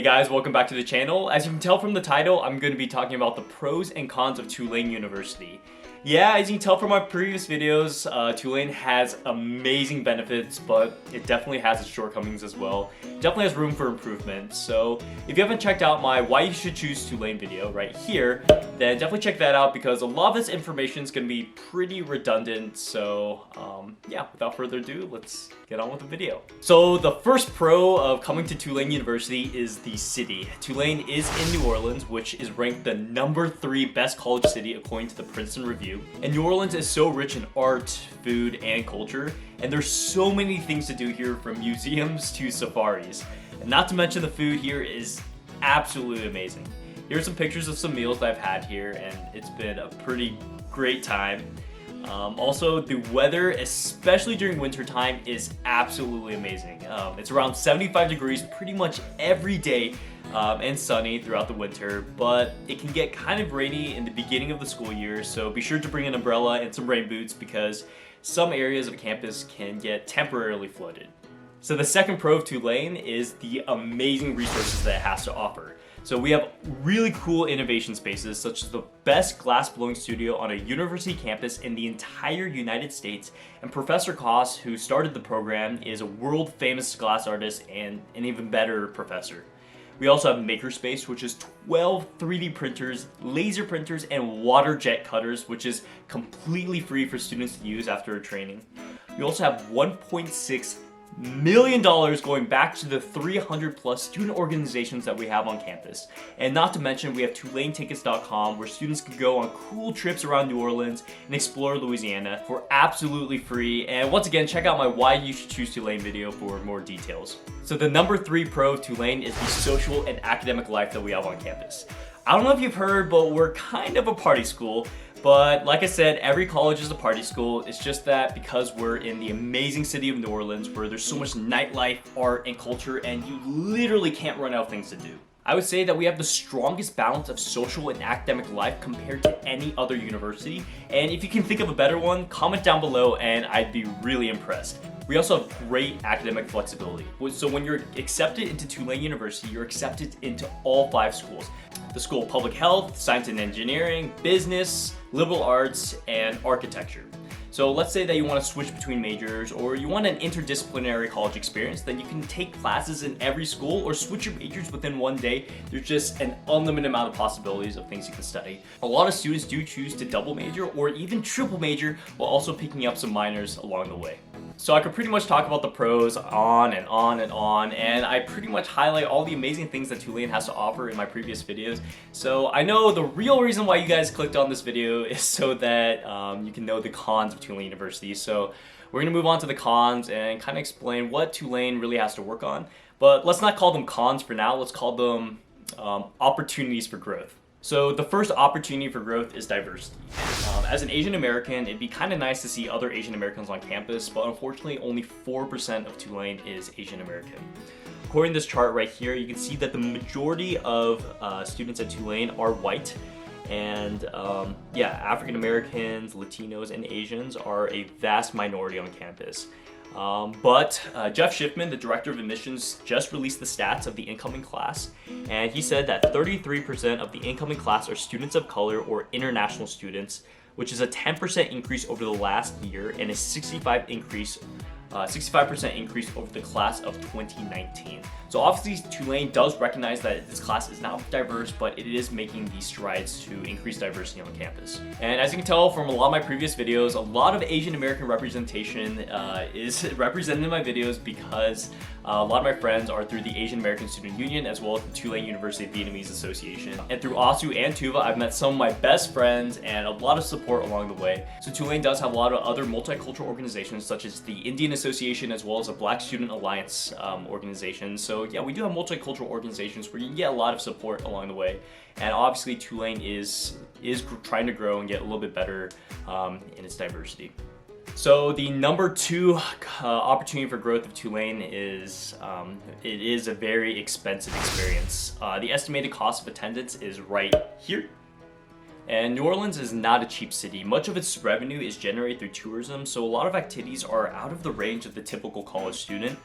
Hey guys, welcome back to the channel. As you can tell from the title, I'm going to be talking about the pros and cons of Tulane University. Yeah, as you can tell from my previous videos, Tulane has amazing benefits, but it definitely has its shortcomings as well. Definitely has room for improvement. So if you haven't checked out my why you should choose Tulane video right here, then definitely check that out because a lot of this information is going to be pretty redundant. So yeah, without further ado, let's get on with the video. So the first pro of coming to Tulane University is the city. Tulane is in New Orleans, which is ranked the #3 best college city according to the Princeton Review. And New Orleans is so rich in art, food, and culture, and there's so many things to do here, from museums to safaris. And not to mention the food here is absolutely amazing. Here's some pictures of some meals that I've had here, and it's been a pretty great time. Also, the weather, especially during winter time, is absolutely amazing. It's around 75 degrees pretty much every day and sunny throughout the winter, but it can get kind of rainy in the beginning of the school year, so be sure to bring an umbrella and some rain boots because some areas of campus can get temporarily flooded. So the second pro of Tulane is the amazing resources that it has to offer. So we have really cool innovation spaces, such as the best glass blowing studio on a university campus in the entire United States. And Professor Koss, who started the program, is a world famous glass artist and an even better professor. We also have Makerspace, which is 12 3D printers, laser printers, and water jet cutters, which is completely free for students to use after a training. We also have $1.6 million going back to the 300 plus student organizations that we have on campus. And not to mention, we have TulaneTickets.com, where students can go on cool trips around New Orleans and explore Louisiana for absolutely free. And once again, check out my why you should choose Tulane video for more details. So the #3 pro of Tulane is the social and academic life that we have on campus. I don't know if you've heard, but we're kind of a party school. But like I said, every college is a party school. It's just that because we're in the amazing city of New Orleans, where there's so much nightlife, art, and culture, and you literally can't run out of things to do. I would say that we have the strongest balance of social and academic life compared to any other university. And if you can think of a better one, comment down below and I'd be really impressed. We also have great academic flexibility. So when you're accepted into Tulane University, you're accepted into all 5 schools. The School of Public Health, Science and Engineering, Business, Liberal Arts, and Architecture. So let's say that you want to switch between majors, or you want an interdisciplinary college experience, then you can take classes in every school or switch your majors within one day. There's just an unlimited amount of possibilities of things you can study. A lot of students do choose to double major or even triple major while also picking up some minors along the way. So I could pretty much talk about the pros on and on and on, and I pretty much highlight all the amazing things that Tulane has to offer in my previous videos. So I know the real reason why you guys clicked on this video is so that you can know the cons of Tulane University. So we're gonna move on to the cons and kind of explain what Tulane really has to work on. But let's not call them cons for now, let's call them opportunities for growth. So the first opportunity for growth is diversity. As an Asian American, it'd be kind of nice to see other Asian Americans on campus, but unfortunately only 4% of Tulane is Asian American. According to this chart right here, you can see that the majority of students at Tulane are white, and yeah, African Americans, Latinos, and Asians are a vast minority on campus. But Jeff Schiffman, the director of admissions, just released the stats of the incoming class, and he said that 33% of the incoming class are students of color or international students, which is a 10% increase over the last year and a 65% increase over the class of 2019. So obviously Tulane does recognize that this class is not diverse, but it is making these strides to increase diversity on campus. And as you can tell from a lot of my previous videos, a lot of Asian American representation is represented in my videos because a lot of my friends are through the Asian American Student Union as well as the Tulane University Vietnamese Association. And through ASU and TUVA, I've met some of my best friends and a lot of support along the way. So Tulane does have a lot of other multicultural organizations such as the Indian Association as well as a Black Student Alliance organization. So yeah, we do have multicultural organizations where you get a lot of support along the way. And obviously Tulane is trying to grow and get a little bit better in its diversity. So the #2 opportunity for growth of Tulane is it is a very expensive experience. The estimated cost of attendance is right here. And New Orleans is not a cheap city. Much of its revenue is generated through tourism, so a lot of activities are out of the range of the typical college student.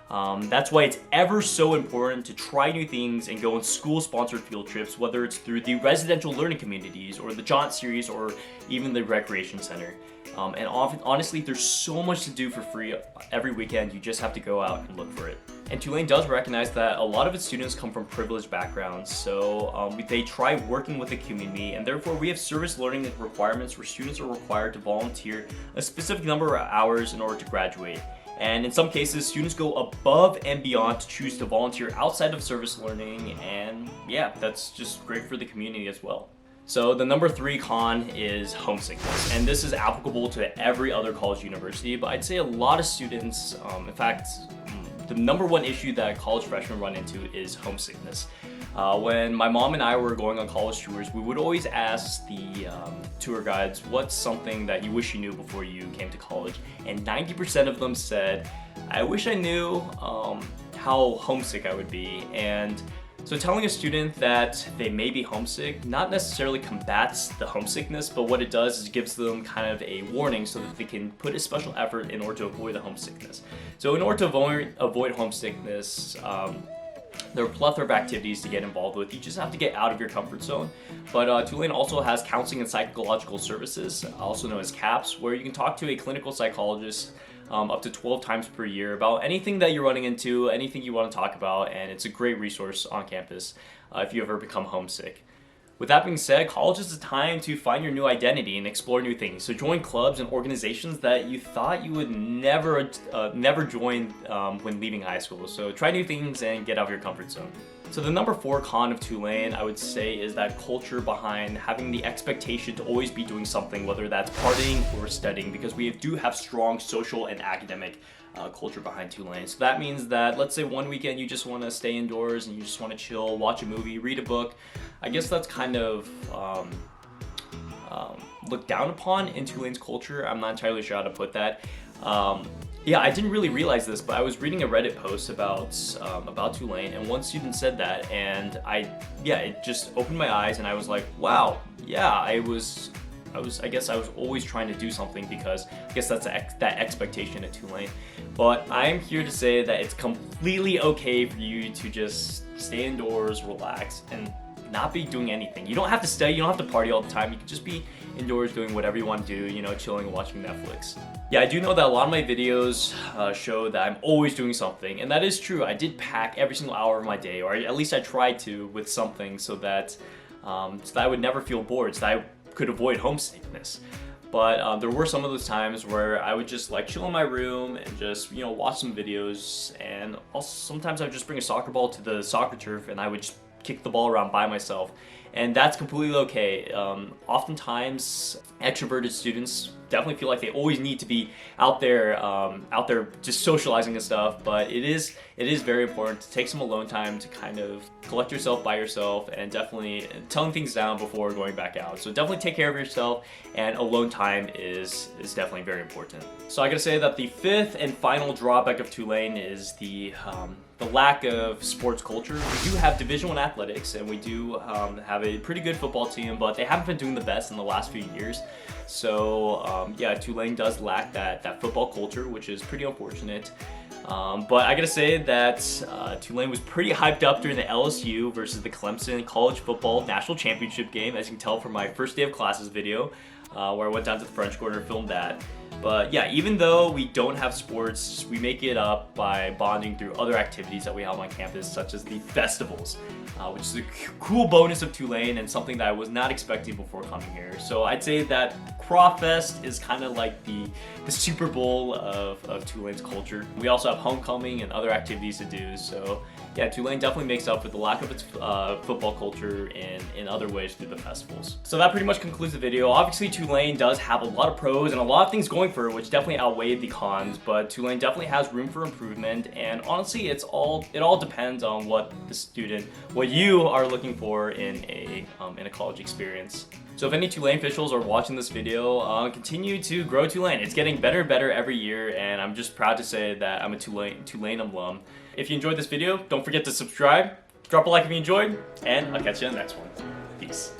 That's why it's ever so important to try new things and go on school-sponsored field trips, whether it's through the residential learning communities or the Jaunt series or even the recreation center. And honestly, there's so much to do for free every weekend. You just have to go out and look for it. And Tulane does recognize that a lot of its students come from privileged backgrounds, so they try working with the community, and therefore we have service learning requirements where students are required to volunteer a specific number of hours in order to graduate. And in some cases, students go above and beyond to choose to volunteer outside of service learning, and yeah, that's just great for the community as well. So the number 3 con is homesickness, and this is applicable to every other college university, but I'd say a lot of students, in fact, the number 1 issue that college freshmen run into is homesickness. When my mom and I were going on college tours, we would always ask the tour guides, what's something that you wish you knew before you came to college? And 90% of them said, I wish I knew how homesick I would be. And so telling a student that they may be homesick not necessarily combats the homesickness, but what it does is it gives them kind of a warning so that they can put a special effort in order to avoid the homesickness. So in order to avoid homesickness, there are a plethora of activities to get involved with. You just have to get out of your comfort zone. But Tulane also has counseling and psychological services, also known as CAPS, where you can talk to a clinical psychologist up to 12 times per year about anything that you're running into, anything you want to talk about, and it's a great resource on campus if you ever become homesick. With that being said, college is a time to find your new identity and explore new things. So join clubs and organizations that you thought you would never join when leaving high school. So try new things and get out of your comfort zone. So the number 4 con of Tulane, I would say, is that culture behind having the expectation to always be doing something, whether that's partying or studying, because we do have strong social and academic culture behind Tulane. So that means that, let's say one weekend you just want to stay indoors and you just want to chill, watch a movie, read a book. I guess that's kind of looked down upon in Tulane's culture. I'm not entirely sure how to put that. Yeah, I didn't really realize this, but I was reading a Reddit post about Tulane, and one student said that, and it just opened my eyes, and I was like, wow, yeah, I guess I was always trying to do something because I guess that's that expectation at Tulane. But I'm here to say that it's completely okay for you to just stay indoors, relax, and not be doing anything. You don't have to study, you don't have to party all the time. You can just be indoors doing whatever you want to do, you know, chilling and watching Netflix. Yeah, I do know that a lot of my videos show that I'm always doing something, and that is true. I did pack every single hour of my day, or at least I tried to, with something so that I would never feel bored, so that I could avoid homesickness. But there were some of those times where I would just like chill in my room and just, you know, watch some videos, and also sometimes I would just bring a soccer ball to the soccer turf and I would just kick the ball around by myself, and that's completely okay. Oftentimes extroverted students definitely feel like they always need to be out there just socializing and stuff, but it is very important to take some alone time to kind of collect yourself by yourself and definitely tone things down before going back out. So definitely take care of yourself, and alone time is definitely very important. So I gotta say that the 5th and final drawback of Tulane is the lack of sports culture. We do have Division I athletics, and we do have a pretty good football team, but they haven't been doing the best in the last few years. So yeah, Tulane does lack that football culture, which is pretty unfortunate. But I gotta say that Tulane was pretty hyped up during the LSU versus the Clemson College Football National Championship game, as you can tell from my first day of classes video, where I went down to the French Quarter and filmed that. But yeah, even though we don't have sports, we make it up by bonding through other activities that we have on campus, such as the festivals, which is a cool bonus of Tulane and something that I was not expecting before coming here. So I'd say that Crawfest is kind of like the Super Bowl of Tulane's culture. We also have homecoming and other activities to do. So yeah, Tulane definitely makes up for the lack of its football culture in other ways through the festivals. So that pretty much concludes the video. Obviously, Tulane does have a lot of pros and a lot of things going for it, which definitely outweigh the cons, but Tulane definitely has room for improvement, and honestly, it all depends on what you are looking for in a college experience. So if any Tulane officials are watching this video, continue to grow Tulane. It's getting better and better every year, and I'm just proud to say that I'm a Tulane alum. If you enjoyed this video, don't forget to subscribe, drop a like if you enjoyed, and I'll catch you in the next one. Peace.